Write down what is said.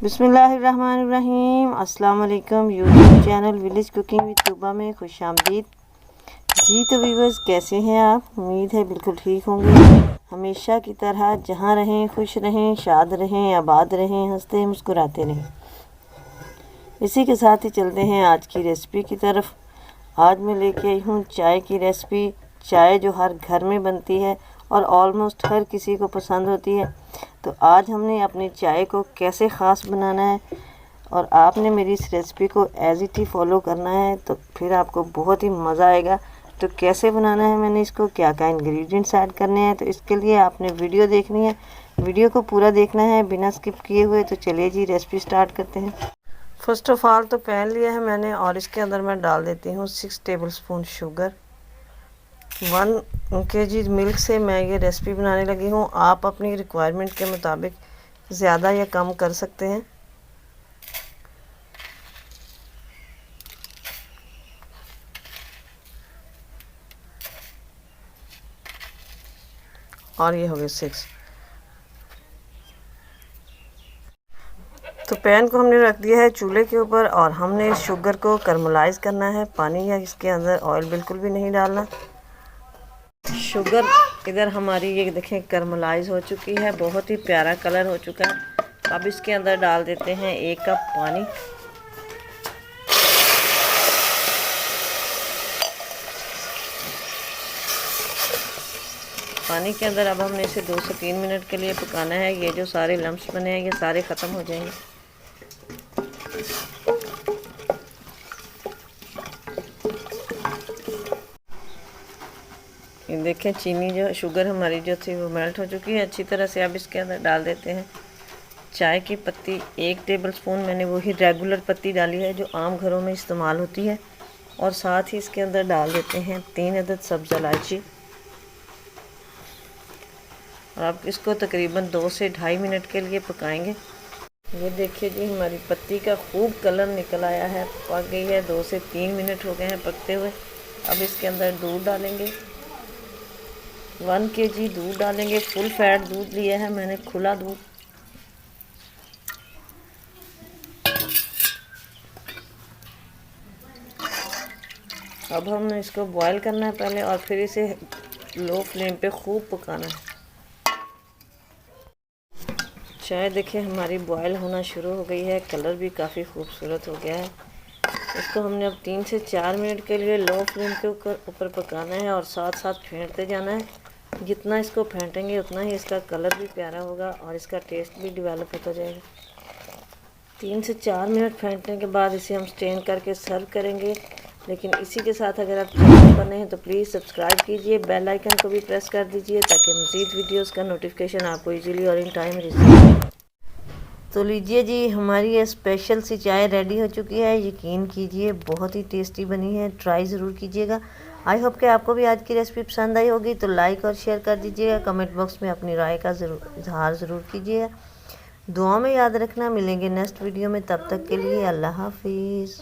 बिस्मिल्लाहिर्रहमानिर्रहीम। अस्सलाम वालेकुम। YouTube channel village cooking with Tooba में खुशामदीद जी। तो व्यूअर्स, कैसे हैं आप? उम्मीद है बिल्कुल ठीक होंगे। हमेशा की तरह जहां रहें खुश रहें, शाद रहें, आबाद रहें, हंसते मुस्कुराते रहें। इसी के साथ ही चलते हैं आज की रेसिपी की तरफ। आज मैं लेके आई हूँ चाय की रेसिपी। चाय जो हर घर में बनती है और ऑलमोस्ट हर किसी को पसंद होती है। तो आज हमने अपनी चाय को कैसे ख़ास बनाना है और आपने मेरी इस रेसिपी को एज़ इट ही फॉलो करना है, तो फिर आपको बहुत ही मज़ा आएगा। तो कैसे बनाना है, मैंने इसको क्या क्या इंग्रेडिएंट्स ऐड करने हैं, तो इसके लिए आपने वीडियो देखनी है। वीडियो को पूरा देखना है बिना स्किप किए हुए। तो चलिए जी, रेसिपी स्टार्ट करते हैं। फर्स्ट ऑफ ऑल तो पैन लिया है मैंने और इसके अंदर मैं डाल देती हूँ 6 टेबलस्पून शुगर। 1 kg मिल्क से मैं ये रेसिपी बनाने लगी हूँ। आप अपनी रिक्वायरमेंट के मुताबिक ज़्यादा या कम कर सकते हैं। और ये हो गए 6। तो पैन को हमने रख दिया है चूल्हे के ऊपर और हमने शुगर को करमलाइज करना है। पानी या इसके अंदर ऑयल बिल्कुल भी नहीं डालना। शुगर इधर हमारी ये देखें करमलाइज हो चुकी है, बहुत ही प्यारा कलर हो चुका है। अब इसके अंदर डाल देते हैं 1 कप पानी। पानी के अंदर अब हमने इसे 2 से 3 मिनट के लिए पकाना है। ये जो सारे लम्स बने हैं ये सारे ख़त्म हो जाएंगे। ये देखें चीनी जो शुगर हमारी जो थी वो मेल्ट हो चुकी है अच्छी तरह से। अब इसके अंदर डाल देते हैं चाय की पत्ती 1 टेबलस्पून। मैंने वही रेगुलर पत्ती डाली है जो आम घरों में इस्तेमाल होती है। और साथ ही इसके अंदर डाल देते हैं 3 अदद सब्ज़ इलायची। और अब इसको तकरीबन 2 से 2.5 मिनट के लिए पकाएंगे। ये देखिए जी, हमारी पत्ती का खूब कलर निकल आया है, पक गई है। 2 से 3 मिनट हो गए हैं पकते हुए। अब इसके अंदर दूध डालेंगे। 1 kg दूध डालेंगे। फुल फैट दूध लिया है मैंने, खुला दूध। अब हमने इसको बॉईल करना है पहले और फिर इसे लो फ्लेम पे खूब पकाना है। चाय देखिए हमारी बॉईल होना शुरू हो गई है, कलर भी काफ़ी खूबसूरत हो गया है। इसको हमने अब 3 से 4 मिनट के लिए लो फ्लेम के ऊपर पकाना है और साथ साथ फेंटते जाना है। जितना इसको फेंटेंगे उतना ही इसका कलर भी प्यारा होगा और इसका टेस्ट भी डेवलप होता जाएगा। 3 से 4 मिनट फेंटने के बाद इसे हम स्ट्रेन करके सर्व करेंगे। लेकिन इसी के साथ अगर आप चैनल पर नए हैं तो प्लीज़ सब्सक्राइब कीजिए, बेल आइकन को भी प्रेस कर दीजिए ताकि मज़ीद वीडियोस का नोटिफिकेशन आपको इजीली और इन टाइम रिसीव। तो लीजिए जी, हमारी ये स्पेशल सी चाय रेडी हो चुकी है। यकीन कीजिए बहुत ही टेस्टी बनी है, ट्राई ज़रूर कीजिएगा। आई होप कि आपको भी आज की रेसिपी पसंद आई होगी। तो लाइक और शेयर कर दीजिएगा। कमेंट बॉक्स में अपनी राय का इजहार ज़रूर कीजिएगा। दुआ में याद रखना। मिलेंगे नेक्स्ट वीडियो में, तब तक के लिए अल्लाह हाफिज़।